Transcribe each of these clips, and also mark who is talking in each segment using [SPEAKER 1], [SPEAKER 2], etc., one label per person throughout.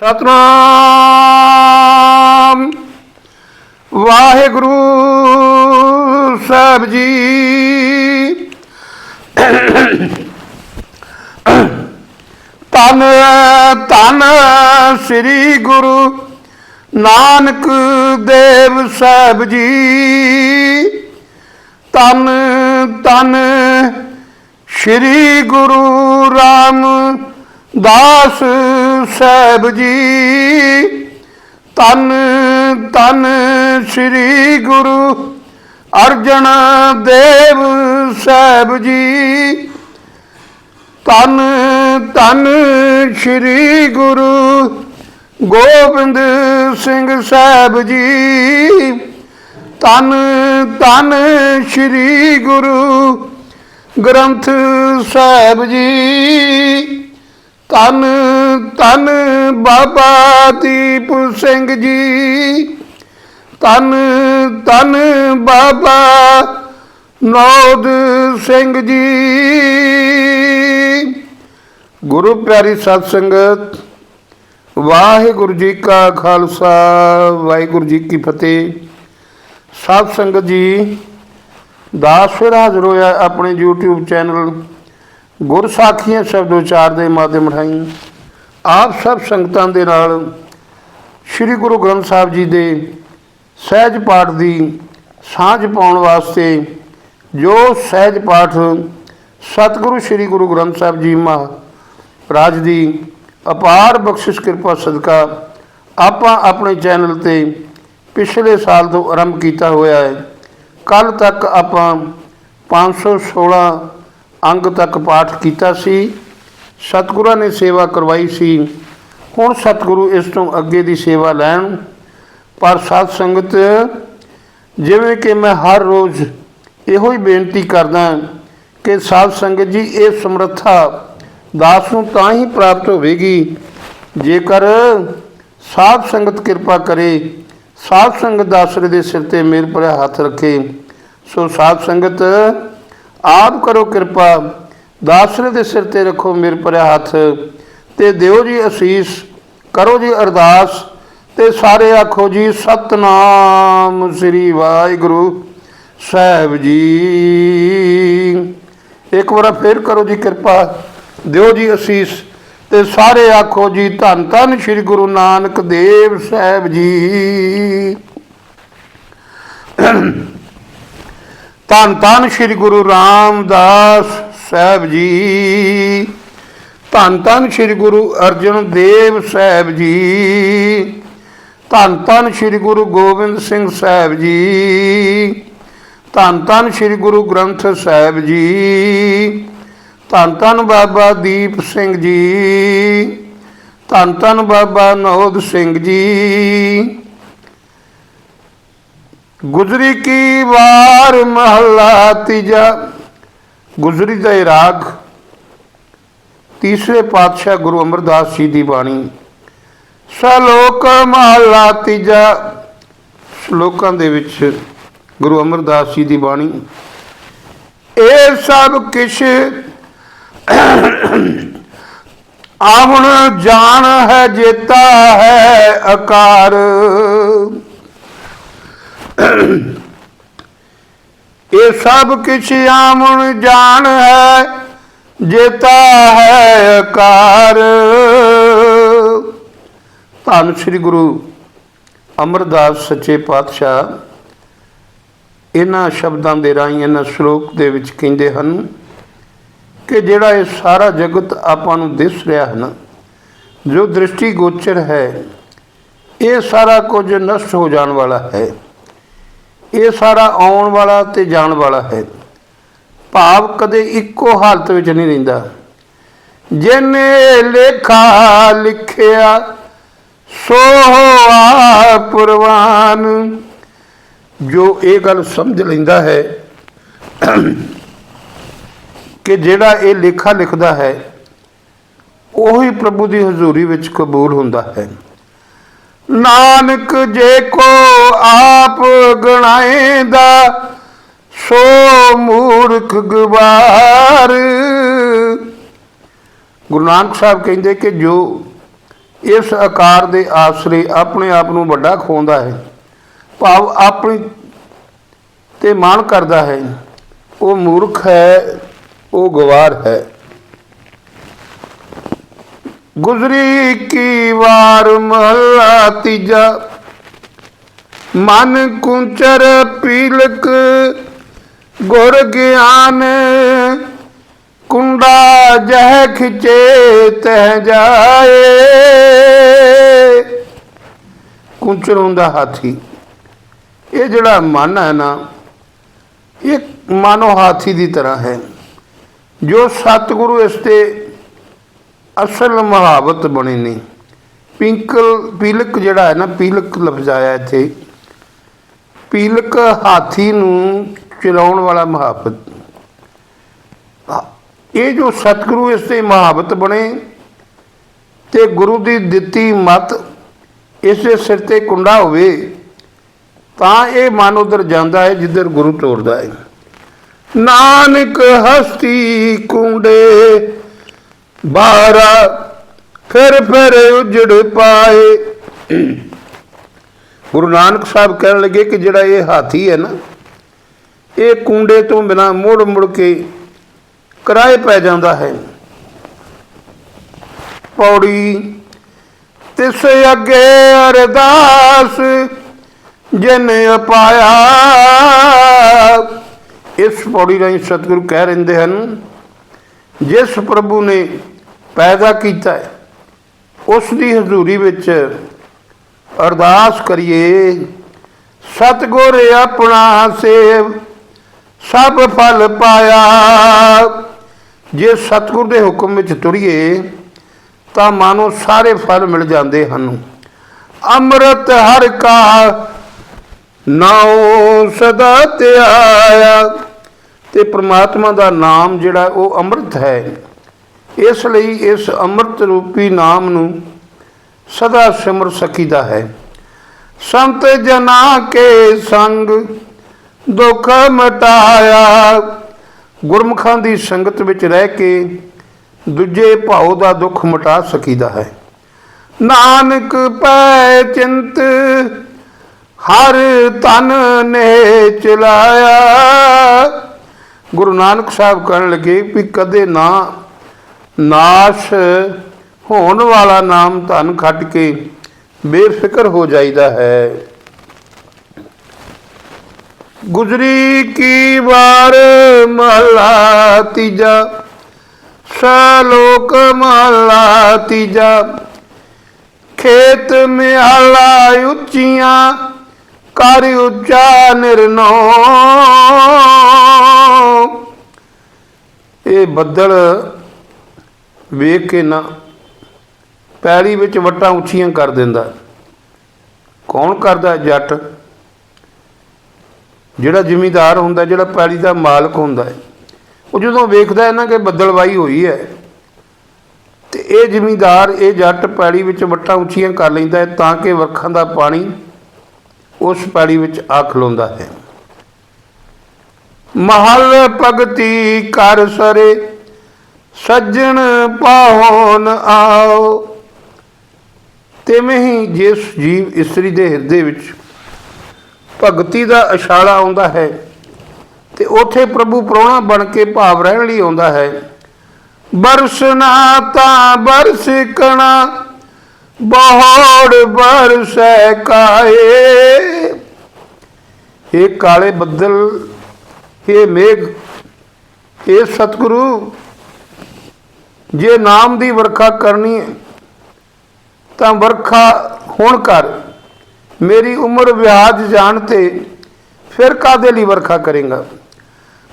[SPEAKER 1] सतनाम वाहिगुरु साहब जी। धन धन श्री गुरु नानक देव साहब जी। धन धन श्री गुरु रामदास साहब जी। धन धन श्री गुरु अर्जन देव साहब जी। धन धन श्री गुरु गोबिंद सिंह साहब जी। धन धन श्री गुरु ग्रंथ साहब जी। धन धन बाबा दीप सिंह जी। धन धन बाबा नौद सिंह जी। गुरु प्यारी सत संगत, वाहिगुरु जी का खालसा वाहिगुरु जी की फतेह। सत संगत जी, दास फिर हाजिर होया अपने यूट्यूब चैनल गुरसाखियां शब्द उचार के माध्यम राही आप सब संगतां दे नाल श्री गुरु ग्रंथ साहब जी के सहज पाठ की सांझ पाउण वास्ते जो सहज पाठ सतगुरु श्री गुरु ग्रंथ साहब जी महाराज की अपार बख्शिश कृपा सदका आपां अपने चैनल ते पिछले साल तो आरंभ किया होया है। कल तक आपां 516 अंग तक पाठ किया सी। सतगुरां ने सेवा करवाई सी। हुण सतगुरु इस तो अगे की सेवा लैण। पर सत संगत, जिवें कि मैं हर रोज़ इहो ही बेनती करदा कि साध संगत जी ये समर्था दास नूं तां ही प्राप्त होवेगी जेकर साध संगत कृपा करे, साध संगत दासरे दे सिर ते मेर भरिया हाथ रखे। सो साध संगत आप करो कृपा, दासरे दे सिर ते रखो मेर भरिया हाथ ते दिओ जी असीस, करो जी अरदास ते सारे आखो जी सतनाम श्री वाहिगुरु साहब जी। एक बार फिर करो जी कृपा, दिओ जी असीस ते सारे आखो जी धन धन श्री गुरु नानक देव साहब जी। धन धन श्री गुरु रामदास साहब जी। धन धन श्री गुरु अर्जन देव साहब जी। धन धन श्री गुरु गोबिंद सिंह साहब जी। धन धन श्री गुरु ग्रंथ साहब जी। धन धन बाबा दीप सिंह जी। धन धन बाबा नौद सिंह जी। गुजरी की वार महला तीजा। गुजरी का राग तीसरे पातशाह गुरु अमरदास जी की बाणी। सलोक महला तीजा। श्लोकां दे विच गुरु अमरदास जी की बाणी। ये सब किश आवन जान है जेता है आकार। ये सब किछ आवन जान है जेता है आकार। धन श्री गुरु अमरदास सच्चे पातशाह इन्हां शब्दां दे राहीं इन्हां श्लोक दे विच कहिंदे हन कि जिहड़ा ये सारा जगत आपां नूं दिस रहा है ना, जो दृष्टि गोचर है, ये सारा कुछ नष्ट हो जाने वाला है। ये सारा आउण वाला ते जाण वाला है। भाव कदे इक्को हालत विच नहीं रहिंदा। जिन्ने लेखा लिखिया सो आ प्रवान। जो ये गल समझ लैंदा है कि जिहड़ा ये लेखा लिखदा है ਉਹੀ प्रभु की हजूरी विच कबूल हुंदा है। नानक जे को आप गणाएंदा सो मूर्ख गवार। गुरु नानक साहब कहते कि जो इस आकार के आसरे अपने आप को वड्डा खोंदा है, भाव अपनी ते माण करता है, वो मूर्ख है, वो गवार है। गुजरी की वार महला तीजा, मन कुंचर पीलक गुर ज्ञान, कुंडा जह खिंचे तह जाए। कुंचर हुंदा हाथी, ये जड़ा मन है ना, ये मानो हाथी की तरह है। जो सतगुरु इसते असल महावत बने ने। पीलक जड़ा है ना, पीलक लफ्ज आया इत्थे, पीलक हाथी नूं चलाउण वाला महावत। ये जो सतगुरु इससे महावत बने ते गुरु की दिती मत इसके सिर ते कुंडा होवे, तां ये मन उधर जाता है जिधर गुरु तोरदा है। नानक हस्ती कुंडे बारा, फिर उजड़ पाए। गुरु नानक साहब कह लगे कि जड़ा ये हाथी है ना, ये कुंडे तो बिना मुड़ मुड़ के किराए पै जाता है। पौड़ी तिस अगे अरदास जिन अपाया। इस पौड़ी राही सतगुरु कह रहे हैं, जिस प्रभु ने पैदा किया है उसकी हजूरी विच अरदास करिए। सतगुर अपना सेव सब फल पाया। जे सतगुर के हुक्म में तुरीए तो मानो सारे फल मिल जाते हैं। अमृत हर का नाम सदा त्याया, ते परमात्मा का नाम जिहड़ा वो अमृत है। इसलिए इस अमृत रूपी नाम नूं सदा सिमर सकीदा है। संत जना के संग दुख मिटाया। गुरमुखां दी संगत विच रह के दूजे भाव का दुख मिटा सकीदा है। नानक पै चिंत हर तन ने चलाया। गुरु नानक साहब कहने लगे भी कदे ना नाश होने वाला नाम धन खट के बेफिक्र हो जाइदा है। गुजरी की बार महला तीजा, सलोक महला तीजा। खेत में आला उच्चियां कर उच्चा निर्नो। ये बदल वेख के ना पैली विच वट्टां उच्चियां कर दिंदा। कौन करदा? जट। जिहड़ा जिमीदार हुंदा, जिहड़ा पैली दा मालक हुंदा है, वो जदों वेखदा है ना कि बदलवाई हुई है तो ये जिमीदार ये जट पैली विच वट्टां उच्चियां कर लैंदा है ताकि वरखां दा पानी उस पैली विच आ खलोंदा है। महल भगती कर सरे सज्जन पाहोन आओ। तिवें ही जिस जीव इस्त्री दे हिरदे विच भगती का अछाड़ा आउंदा है ते उथे प्रभु प्राहुणा बन के भाव रहण लई आउंदा है। बरसना तां बरसिकणा बहुड़ बरसै काए। हे काले बदल, हे मेघ, हे सतगुरु, जे नाम की वरखा करनी है तो वरखा हुण कर। मेरी उम्र व्याज जानते फिर कादे लई वरखा करेगा।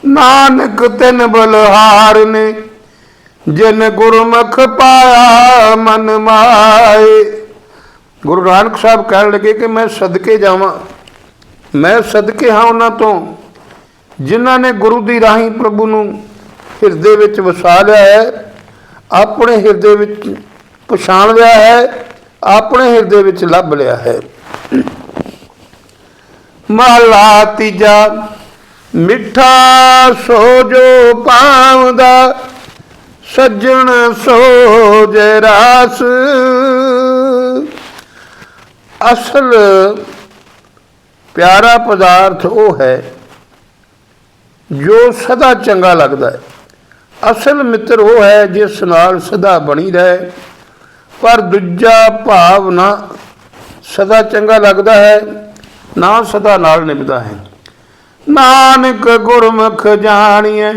[SPEAKER 1] नानक तिन बलहार ने जिन गुरमुख पाया मन माए। गुरु नानक साहब कह लगे कि मैं सदके जावां, मैं सदके हाँ उन्हां तो जिन्हां ने गुरु की राही प्रभु नूं हिरदे विच वसा लिया है, अपने हिरदे विच पछाण लिया है, अपने हिरदे विच लभ लिया है। महला तीजा, मिठा सो जो पावदा सज्जन सोज रास। ਅਸਲ ਪਿਆਰਾ ਪਦਾਰਥ ਉਹ ਹੈ ਜੋ ਸਦਾ ਚੰਗਾ ਲੱਗਦਾ ਹੈ। ਅਸਲ ਮਿੱਤਰ ਉਹ ਹੈ ਜਿਸ ਨਾਲ ਸਦਾ ਬਣੀ ਰਹੇ, ਪਰ ਦੂਜਾ ਭਾਵ ਨਾ ਸਦਾ ਚੰਗਾ ਲੱਗਦਾ ਹੈ, ਨਾ ਸਦਾ ਨਾਲ ਨਿਭਦਾ ਹੈ। ਨਾਨਕ ਗੁਰਮੁਖ ਜਾਣੀਐ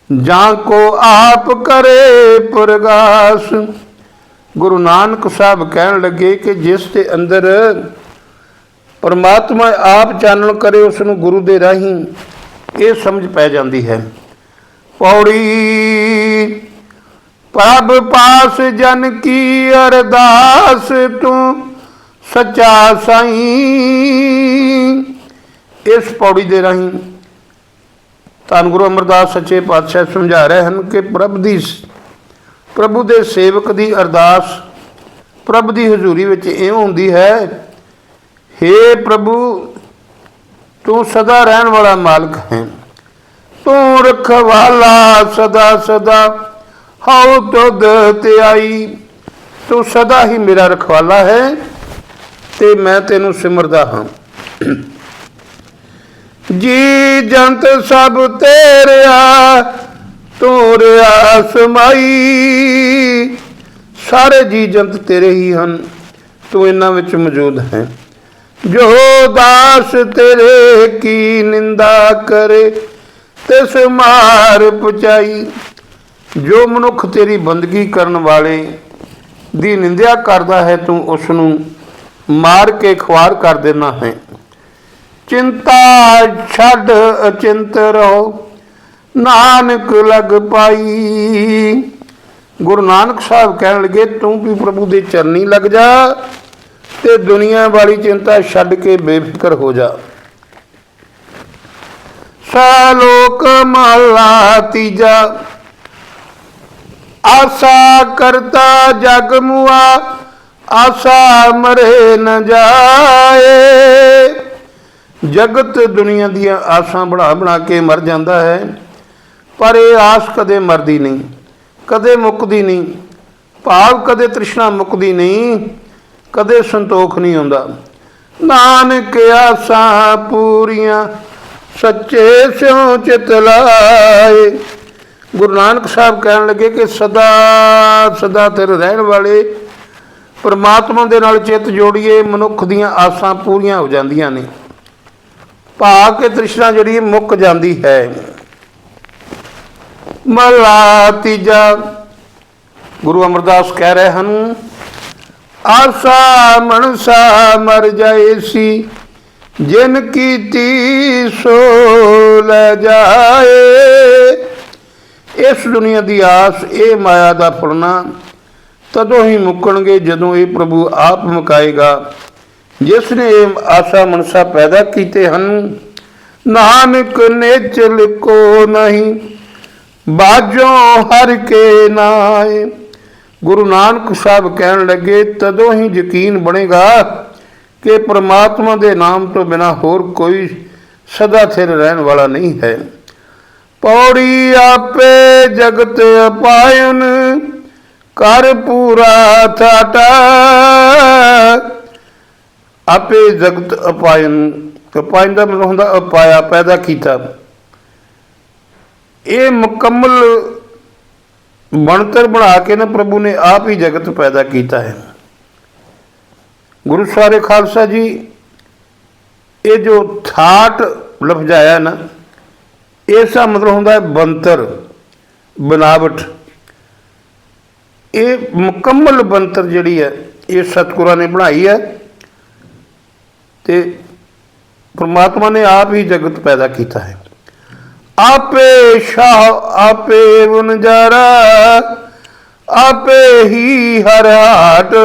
[SPEAKER 1] ਜਾਂ ਕੋ ਆਪ ਕਰੇ ਪ੍ਰਗਾਸ। ਗੁਰੂ ਨਾਨਕ ਸਾਹਿਬ ਕਹਿਣ ਲੱਗੇ ਕਿ ਜਿਸ ਦੇ ਅੰਦਰ ਪਰਮਾਤਮਾ ਆਪ ਚਾਨਣ ਕਰੇ, ਉਸ ਨੂੰ ਗੁਰੂ ਦੇ ਰਾਹੀਂ ਇਹ ਸਮਝ ਪੈ ਜਾਂਦੀ ਹੈ। ਪੌੜੀ ਪ੍ਰਭ ਪਾਸ ਜਨ ਕੀ ਅਰਦਾਸ, ਤੂੰ ਸੱਚਾ ਸਾਈਂ। ਇਸ ਪੌੜੀ ਦੇ ਰਾਹੀਂ ਧੰਨ ਗੁਰੂ ਅਮਰਦਾਸ ਸੱਚੇ ਪਾਤਸ਼ਾਹ ਸਮਝਾ ਰਹੇ ਹਨ ਕਿ ਪ੍ਰਭੂ ਦੇ ਸੇਵਕ ਦੀ ਅਰਦਾਸ ਪ੍ਰਭ ਦੀ ਹਜ਼ੂਰੀ ਵਿੱਚ ਇਉਂ ਹੁੰਦੀ ਹੈ, ਹੇ ਪ੍ਰਭੂ ਤੂੰ ਸਦਾ ਰਹਿਣ ਵਾਲਾ ਮਾਲਕ ਹੈ, ਤੂੰ ਰਖਵਾਲਾ ਸਦਾ ਸਦਾ ਹਉ ਤੁਧ ਧਿਆਈ। ਤੂੰ ਸਦਾ ਹੀ ਮੇਰਾ ਰਖਵਾਲਾ ਹੈ ਤੇ ਮੈਂ ਤੈਨੂੰ ਸਿਮਰਦਾ ਹਾਂ। ਜੀ ਜੰਤ ਸਭ ਤੇਰਿਆ ਤੂੰ ਰਿਆ ਸਮਾਈ। ਸਾਰੇ ਜੀ ਜੰਤ ਤੇਰੇ ਹੀ ਹਨ, ਤੂੰ ਇਹਨਾਂ ਵਿੱਚ ਮੌਜੂਦ ਹੈ। ਜੋ ਦਾਸ ਤੇਰੇ ਕੀ ਨਿੰਦਾ ਕਰੇ ਤਿਸ ਮਾਰ ਪਹੁੰਚਾਈ। ਜੋ ਮਨੁੱਖ ਤੇਰੀ ਬੰਦਗੀ ਕਰਨ ਵਾਲੇ ਦੀ ਨਿੰਦਿਆ ਕਰਦਾ ਹੈ, ਤੂੰ ਉਸ ਨੂੰ ਮਾਰ ਕੇ ਖੁਆਰ ਕਰ ਦੇਣਾ ਹੈ। ਚਿੰਤਾ ਛੱਡ ਅਚਿੰਤ ਰਹੋ, ਨਾਨਕ ਲਗ ਪਾਈ। ਗੁਰੂ ਨਾਨਕ ਸਾਹਿਬ ਕਹਿਣ ਲੱਗੇ ਤੂੰ ਵੀ ਪ੍ਰਭੂ ਦੇ ਚਰਨੀ ਲੱਗ ਜਾ ਤੇ ਦੁਨੀਆ ਵਾਲੀ ਚਿੰਤਾ ਛੱਡ ਕੇ ਬੇਫਿਕਰ ਹੋ ਜਾ। ਸਲੋਕ ਮਹਲਾ ਤੀਜਾ। ਆਸਾ ਕਰਤਾ ਜਗ ਮੁਆ, ਆਸਾ ਮਰੇ ਨ ਜਾਏ। ਜਗਤ ਦੁਨੀਆ ਦੀਆਂ ਆਸਾਂ ਬਣਾ ਕੇ ਮਰ ਜਾਂਦਾ ਹੈ, ਪਰ ਇਹ ਆਸ ਕਦੇ ਮਰਦੀ ਨਹੀਂ, ਕਦੇ ਮੁੱਕਦੀ ਨਹੀਂ। ਭਾਵ ਕਦੇ ਤ੍ਰਿਸ਼ਨਾ ਮੁੱਕਦੀ ਨਹੀਂ, ਕਦੇ ਸੰਤੋਖ ਨਹੀਂ ਹੁੰਦਾ। ਨਾਨਕ ਆਸਾਂ ਪੂਰੀਆਂ ਸੱਚੇ ਸਿਉ ਚਿਤ ਲਾਏ। ਗੁਰੂ ਨਾਨਕ ਸਾਹਿਬ ਕਹਿਣ ਲੱਗੇ ਕਿ ਸਦਾ ਸਦਾ ਤੇਰੇ ਰਹਿਣ ਵਾਲੇ ਪਰਮਾਤਮਾ ਦੇ ਨਾਲ ਚਿੱਤ ਜੋੜੀਏ, ਮਨੁੱਖ ਦੀਆਂ ਆਸਾਂ ਪੂਰੀਆਂ ਹੋ ਜਾਂਦੀਆਂ ਨੇ, ਭਾ ਕੇ ਤ੍ਰਿਸ਼ਨਾ ਜਿਹੜੀ ਮੁੱਕ ਜਾਂਦੀ ਹੈ। ਮਹਲਾ ਤੀਜਾ। ਗੁਰੂ ਅਮਰਦਾਸ ਕਹਿ ਰਹੇ ਹਨ, ਆਸਾ ਮਨਸਾ ਮਰ ਜਾਏ ਸੀ, ਜਿਨ ਕੀਤੀ ਸੋ ਲੈ ਜਾਏ। ਇਸ ਦੁਨੀਆ ਦੀ ਆਸ, ਇਹ ਮਾਇਆ ਦਾ ਫੁੱਲਣਾ ਤਦੋਂ ਹੀ ਮੁੱਕਣਗੇ ਜਦੋਂ ਇਹ ਪ੍ਰਭੂ ਆਪ ਮੁਕਾਏਗਾ, ਜਿਸ ਨੇ ਇਹ ਆਸਾ ਮਨਸਾ ਪੈਦਾ ਕੀਤੇ ਹਨ। ਨਾਨਕ ਨੇਚਲ ਕੋ ਨਹੀਂ, ਬਾਝੋਂ ਹਰ ਕੇ ਨਾਏ। ਗੁਰੂ ਨਾਨਕ ਸਾਹਿਬ ਕਹਿਣ ਲੱਗੇ ਤਦੋਂ ਹੀ ਯਕੀਨ ਬਣੇਗਾ ਕਿ ਪਰਮਾਤਮਾ ਦੇ ਨਾਮ ਤੋਂ ਬਿਨਾਂ ਹੋਰ ਕੋਈ ਸਦਾ ਸਥਿਰ ਰਹਿਣ ਵਾਲਾ ਨਹੀਂ ਹੈ। ਪੌੜੀ ਆਪੇ ਜਗਤ ਅਪਾਇਨ, ਕਰ ਪੂਰਾ ਥਾਟਾ। ਆਪੇ ਜਗਤ ਅਪਾਇਨ, ਅਪਾਇਨ ਦਾ ਮਤਲਬ ਹੁੰਦਾ ਅਪਾਇਆ, ਪੈਦਾ ਕੀਤਾ। ਇਹ ਮੁਕੰਮਲ ਬਣਤਰ ਬਣਾ ਕੇ ਨਾ ਪ੍ਰਭੂ ਨੇ ਆਪ ਹੀ ਜਗਤ ਪੈਦਾ ਕੀਤਾ ਹੈ। ਗੁਰੂ ਸਾਰੇ ਖਾਲਸਾ ਜੀ, ਇਹ ਜੋ ਥਾਟ ਲਫ਼ਜ਼ ਆਇਆ ਨਾ, ਇਸ ਦਾ ਮਤਲਬ ਹੁੰਦਾ ਹੈ ਬਣਤਰ, ਬਨਾਵਟ। ਇਹ ਮੁਕੰਮਲ ਬਣਤਰ ਜਿਹੜੀ ਹੈ ਇਹ ਸਤਿਗੁਰਾਂ ਨੇ ਬਣਾਈ ਹੈ ਤੇ ਪਰਮਾਤਮਾ ਨੇ ਆਪ ਹੀ ਜਗਤ ਪੈਦਾ ਕੀਤਾ ਹੈ। ਆਪੇ ਸ਼ਾਹ ਆਪੇ ਵਣਜਾਰਾ, ਆਪੇ ਹੀ ਹਰ ਹਾਟ।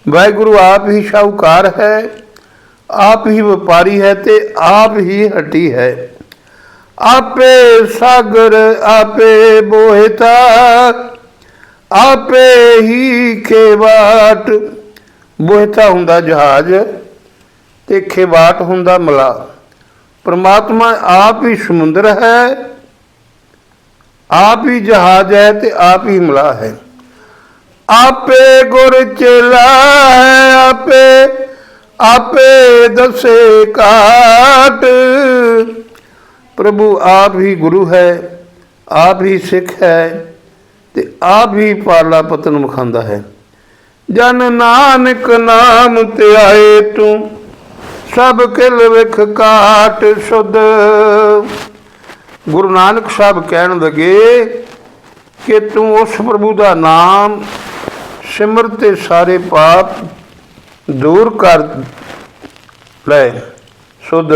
[SPEAKER 1] ਵਾਹਿਗੁਰੂ ਆਪ ਹੀ ਸ਼ਾਹੂਕਾਰ ਹੈ, ਆਪ ਹੀ ਵਪਾਰੀ ਹੈ ਤੇ ਆਪ ਹੀ ਹੱਟੀ ਹੈ। ਆਪੇ ਸਾਗਰ ਆਪੇ ਬੋਹਿਤਾ, ਆਪੇ ਹੀ ਖੇਵਾਟ। ਬੋਹਿਤਾ ਹੁੰਦਾ ਜਹਾਜ਼ ਤੇ ਖੇਵਾਟ ਹੁੰਦਾ ਮਲਾ। ਪਰਮਾਤਮਾ ਆਪ ਹੀ ਸਮੁੰਦਰ ਹੈ, ਆਪ ਹੀ ਜਹਾਜ਼ ਹੈ ਤੇ ਆਪ ਹੀ ਮਲਾ ਹੈ। ਆਪੇ ਗੁਰ ਚੇਲਾ ਹੈ, आपे आपे दसे काट। प्रभु आप ही गुरु है, आप ही सिख है, ते आप ही पाला पतन विखांदा है। जन नानक नाम ते आए तू, सब किल विख काट शुद्ध। गुरु नानक साहब कहन लगे कि तू उस प्रभु का नाम सिमर ते सारे पाप दूर कर ले शुद्ध।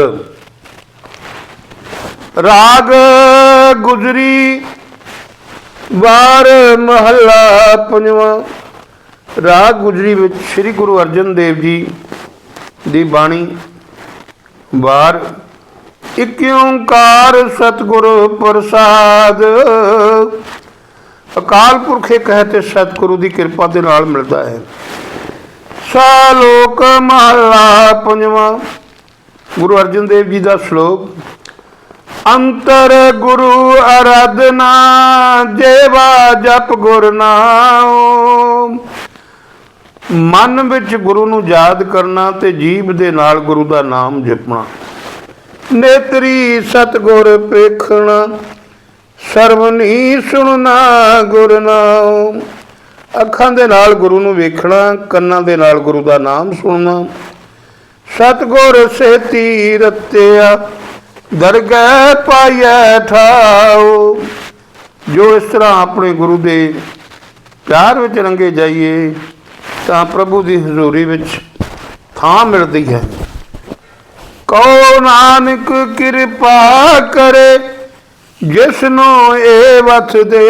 [SPEAKER 1] राग गुजरी वार महला पंजवा। राग गुजरी विच श्री गुरु अर्जन देव जी दी बाणी वार इक ओंकार सतगुरु प्रसाद। अकाल पुरख एक है ते सतगुरु की कृपा के नाल मिलता है। सलोक महला पंजवा। गुरु अर्जन देव जी का श्लोक। अंतर गुरु आराधना, जेवा जप गुर नाम। मन विच गुरु नूं याद करना ते जीभ दे नाल गुरु का नाम जपना। नेत्री सतगुर पेखना, सरवनी सुनना गुर नाम। अखां दे नाल गुरु नूं वेखना, कन्नां दे नाल गुरु का नाम सुनना। सतगुर सेती रत्या, दरगह पाइया ठाओ। जो इस तरह अपने गुरु के प्यार विच रंगे जाइए तो प्रभु की हजूरी विच थां मिलती है। कहो नानक कृपा करे, जिसनो ए वथ दे।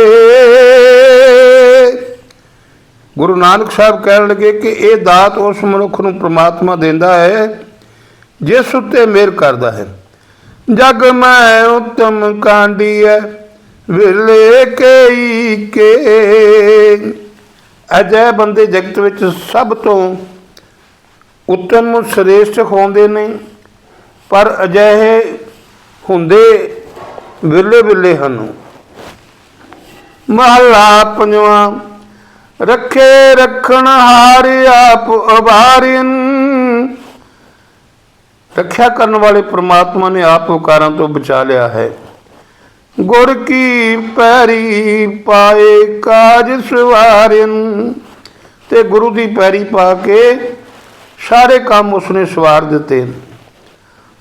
[SPEAKER 1] गुरु नानक साहब कह लगे कि यह दात उस मनुख नूं परमात्मा देंदा है जिस उत्ते मेहर करदा है। जग मैं उत्तम कांडी है, विरले के अजय बंदे जगत विच सब तो उत्तम श्रेष्ठ होंदे ने, पर अजिहे हुंदे विरले विरले हन। महला पंजवा। रखे रखण हार आप अभारिन। रक्षा करने वाले परमात्मा ने आप उपकारों तो बचा लिया है। गुर की पैरी पाए काज सवारिन। ते गुरु की पैरी पा के सारे काम उसने सवार दिते।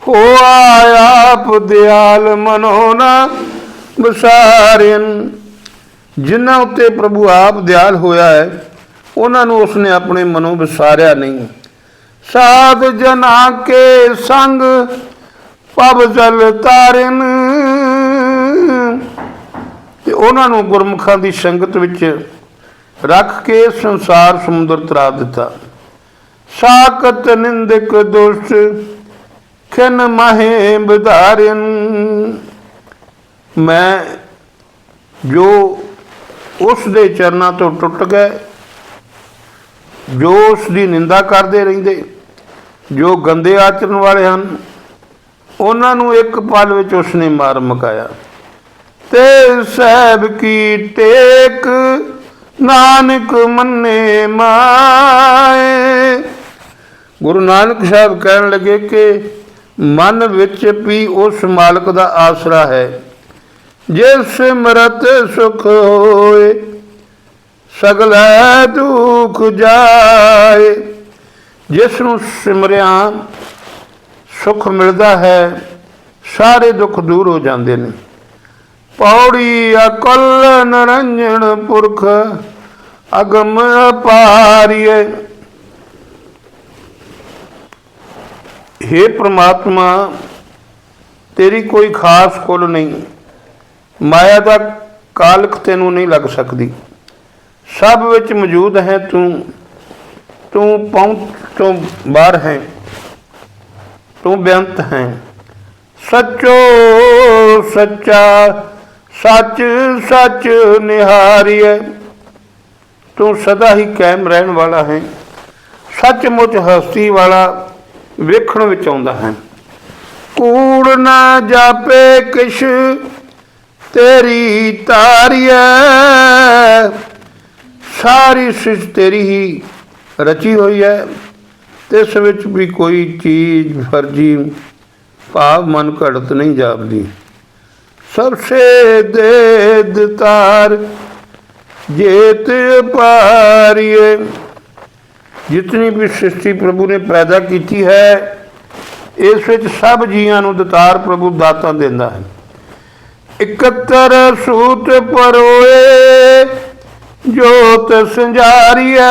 [SPEAKER 1] हो आप दयाल मनोना बसारिन। जिन्हां उत्ते प्रभु आप दयाल होया है, उन्होंने उसने अपने मनों विसारिया नहीं। साध जना के संग पब जल तारिन। ते उन्होंने गुरमुखां की संगत विच रख के संसार समुद्र तरा दिता। साकत निंदक दुष्ट खिन माहे बधारिन। मैं जो उस दे चरना तो टुट गए, जो उसकी निंदा करते रहते, जो गंदे आचरण वाले हैं, उन्होंने एक पल विच उसने मार मुकाया। ते साहब की टेक नानक मन्ने माए। गुरु नानक साहब कहन लगे कि मन विच भी उस मालक का आसरा है। जिस सिमरत सुख होए, सगल दुख जाए। जिसनों सिमरिया सुख मिलता है, सारे दुख दूर हो जाते हैं। पौड़ी अकल निरंजन पुरख अगम अपारिय। हे परमात्मा, तेरी कोई खास कुल नहीं, माया का कालक तेनों नहीं लग सकती। सब विच मौजूद है तू, तू पहुँच तो बाहर है, तू बेअंत है। सचो सच्चा सच सच निहारिय। तू सदा ही कायम रहने वाला है, सचमुच हस्ती वाला वेखण विच आउंदा है। कूड़ ना जापे किश तेरी तारिय। सारी सृष्टि तेरी ही रची हुई है, तिस विच भी कोई चीज फर्जी भाव मन घड़त नहीं जापदी। सबसे दे दितार जेत पारिए। जितनी भी सृष्टि प्रभु ने पैदा की है, इस विच सब जीआं नूं दितार प्रभु दाता देंदा है। 71 सूत परोए जोत संजारिया।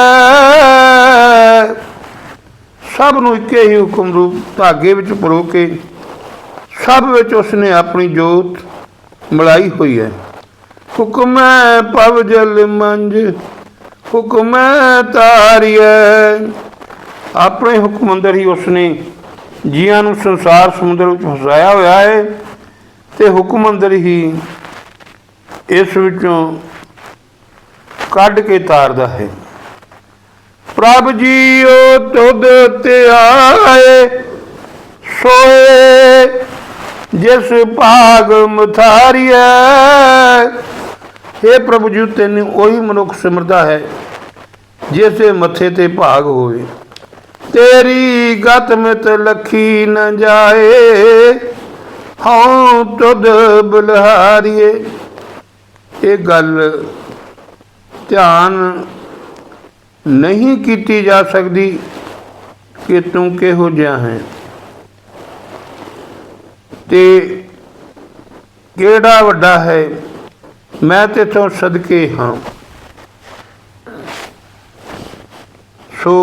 [SPEAKER 1] सब नूं इक्के ही हुक्म रूप धागे विच परो के सब विच उसने अपनी जोत मिलाई हुई है। हुक्म पव जल मंज हुक्म तारिया। अपने हुक्म अंदर ही उसने जीआं नूं संसार समुद्र विच फसाया होया है ते हुक्म अंदर ही इस विचों कढ के तारदा है। प्रभ जीओ तुद ते आए सोए जिस भाग मथारिया। हे प्रभु जी, तेन वही मनुख सिमरदा है जिसे मथे ते भाग होवे। तेरी गत मित लखी न जाए हाँ तुद बलिहारिए। ये गल ध्यान नहीं की जा सकती कि तू किहो जिहा है ते केड़ा वड्डा है, मैं तेथों सदके हाँ। सो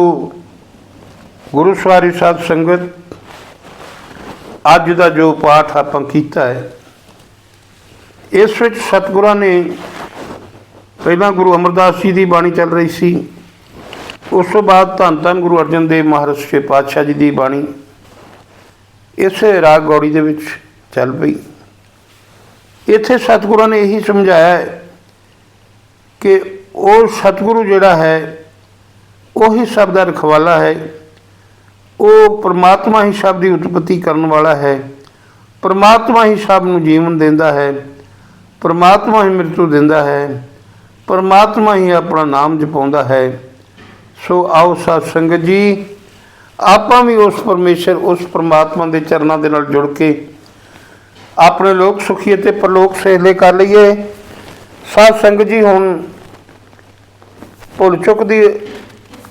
[SPEAKER 1] गुरु सवारी साध संगत, अज का जो पाठ आपां कीता है, इस विच सतगुरां ने पहला गुरु अमरदास जी की बाणी चल रही सी, उस तो बाद धन धन गुरु अर्जन देव महाराज छे पातशाह जी की बाणी इस राग गौड़ी दे विच चल पई। इत्थे सतगुरां ने यही समझाया है कि वो सतगुरु जिहड़ा है वही सब का रखवाला है। वो परमात्मा ही सब की उत्पत्ति करने वाला है। परमात्मा ही सब नूं जीवन देंदा है। परमात्मा ही मृत्यु देंदा है। परमात्मा ही अपना नाम जपाउंदा है। सो आओ साध संगत जी, आपां भी उस परमेश्वर उस परमात्मा के चरणों के नाल जुड़ के अपने लोक सुखी ते परलोक सहेले कर लीए। साध संगत जी, हुण भुल चुक दी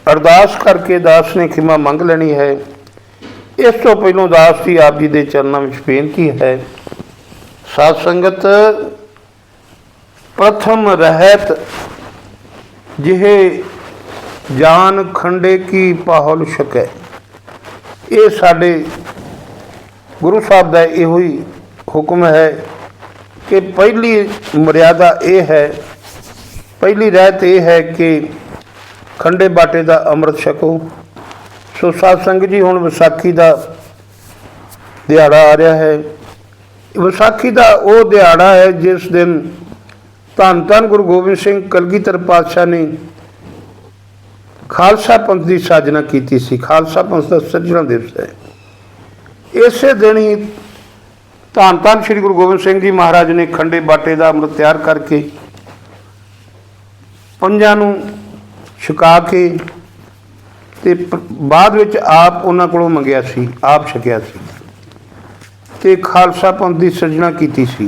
[SPEAKER 1] अरदास करके दास ने खिमा मंग लेनी है। इस तो पहलों दास जी आप जी के चरणों में बेनती है। साध संगत, प्रथम रहत जिहे जान खंडे की पाहुल छकै। ये साडे गुरु साहब का इहो ही हुक्म है कि पहली मर्यादा ये है, पहली रहत यह है कि खंडे बाटे का अमृत छको। सो साध संगत जी, हुण विसाखी का दिहाड़ा आ रहा है। विसाखी का वो दिहाड़ा है जिस दिन धन धन गुरु गोबिंद सिंह कलगीधर पातशाह ने खालसा पंथ की साजना की सी। खालसा पंथ का सृजना दिवस है। इस दिन ही धन धन श्री गुरु गोबिंद सिंह जी महाराज ने खंडे बाटे का अमृत तैयार करके पंजां नूं छका के ते बाद विच आप उन्हां कोलों मंगिया सी, आप छकिया सी ते खालसा पंथ की सिरजना की सी।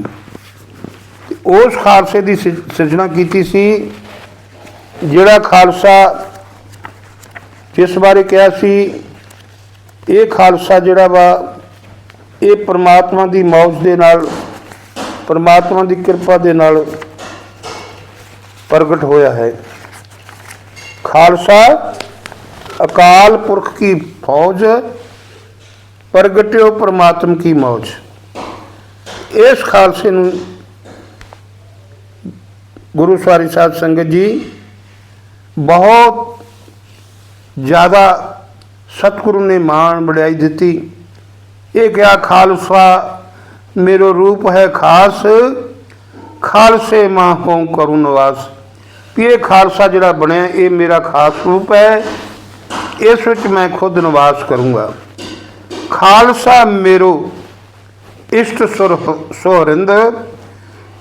[SPEAKER 1] उस खालसे की सिरजना की सी जिहड़ा खालसा जिस बारे कहा सी, ये खालसा जिहड़ा वा ये परमात्मा की मौज दे नाल, परमात्मा की कृपा दे नाल प्रगट होया है। खालसा अकाल पुरख की फौज, प्रगट्यो परमात्मा की मौज। इस खालसे नूं गुरु सवारी साध संगत जी बहुत ज़्यादा सतगुरु ने मान बढ़ाई दी। ये क्या खालसा मेरो रूप है खास, खालसे मां हों करूँ निवास। ये खालसा जिहड़ा बनया ये मेरा खास रूप है, इस विच मैं खुद निवास करूँगा। खालसा मेरो इष्ट सुर सोहरिंद,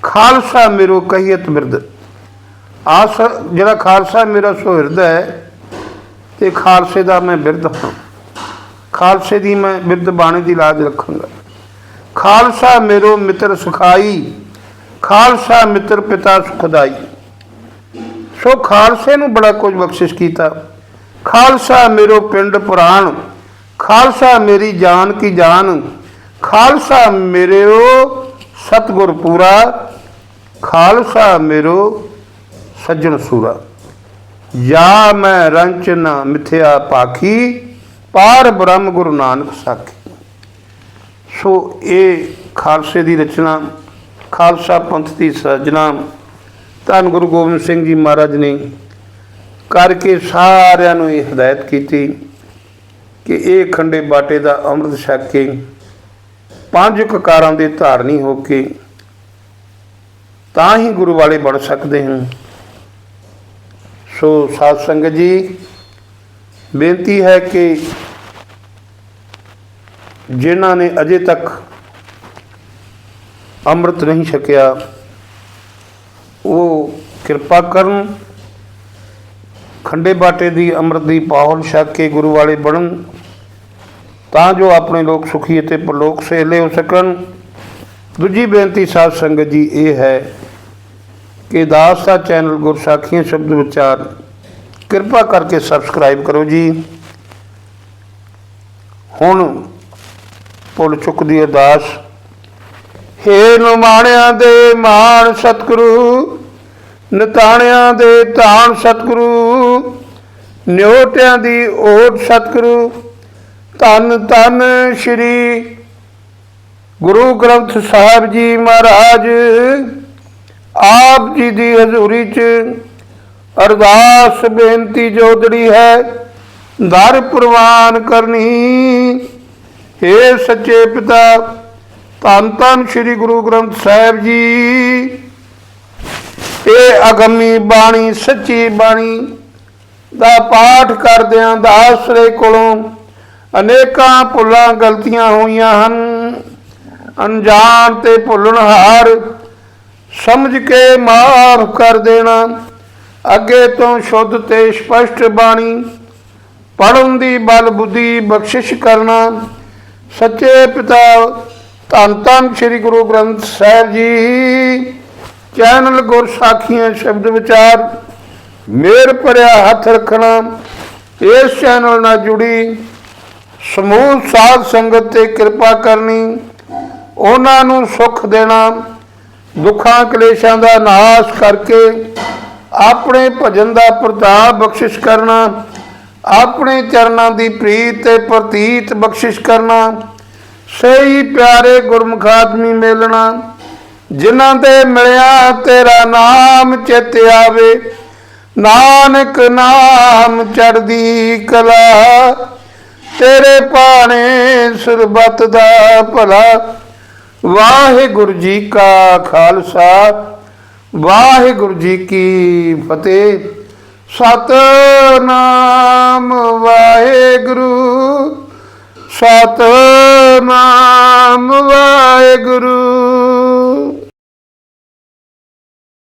[SPEAKER 1] खालसा मेरो कहियत बिरद। जिहड़ा खालसा मेरा सोहरिंद है ते खालसे का मैं बिरद हाँ। खालसे दी मैं बिरध बाणी दी लाज रखांगा। खालसा मेरो मित्र सुखाई, खालसा मित्र पिता सुखदाई। सो खालसे नूं बड़ा कुछ बख्शिश कीता। खालसा मेरो पिंड पुराण, खालसा मेरी जान की जान, खालसा मेरे सतगुर पूरा, खालसा मेरो सज्जन सूरा। या मैं रंच न मिथ्या पाखी, पार ब्रह्म गुरु नानक साखी। सो ये खालसे की रचना, खालसा पंथ की सृजना धन गुरु गोबिंद सिंह जी महाराज ने करके सारिਆਂ ਨੂੰ ਇਹ हदायत की कि ये खंडे बाटे का अमृत छक के पंज ककारां दे धारनी हो के तां ही गुरु वाले बन सकते हैं। सो साध संगत जी, बेनती है कि जिन्हों ने अजे तक अमृत नहीं छकिया वो कृपा करन, खंडे बाटे की अमृत की पाहुल छक के गुरु वाले बनन, तां जो अपने लोग सुखी ते परलोक सहेले हो सकन। दूजी बेनती साध संगत जी ये है कि दास का चैनल गुरसाखियां शब्द विचार कृपा करके सबसक्राइब करो जी। हुण भुल चुकदी अरदास। हे निमाणिया दे मान सतगुरु, निताणिया दे ताण सतगुरु, न्योटिया दी ओट सतगुरु। धन धन श्री गुरु ग्रंथ साहिब जी महाराज, आप जी दी हजूरी च अरदास बेनती जोदड़ी है दर प्रवान करनी। हे सच्चे पिता, धन धन श्री गुरु ग्रंथ साहिब जी, ये अगमी बाणी सच्ची बाणी दा पाठ करदियां दास रे कोलों अनेकां भुलां गलतियां होईयां हन। अनजान ते भुलनहार समझ के माफ कर देना। अगे तो शुद्ध ते स्पष्ट बाणी पढ़न दी बल बुद्धि बख्शिश करना। सच्चे पिता, धन धन श्री गुरु ग्रंथ साहिब जी चैनल गुरसाखियां शब्द विचार मेर भरिया हथ रखना। इस चैनल नाल जुड़ी समूह साध संगत ते कृपा करनी, उन्हां नूं सुख देना, दुखां कलेशां दा नाश करके अपने भजन दा प्रताप बख्शिश करना, अपने चरणों की प्रीत ते प्रतीत बख्शिश करना। सही प्यारे गुरमुख आदमी मिलना, जिन्हां दे मिलिया तेरा नाम चेते आवे। नानक नाम चढ़दी कला, तेरे पाने सुरबत दा भला। वाहिगुरु जी का खालसा, वाहिगुरु जी की फतेह। सतनाम वाहिगुरु, सतनाम वाहिगुरु।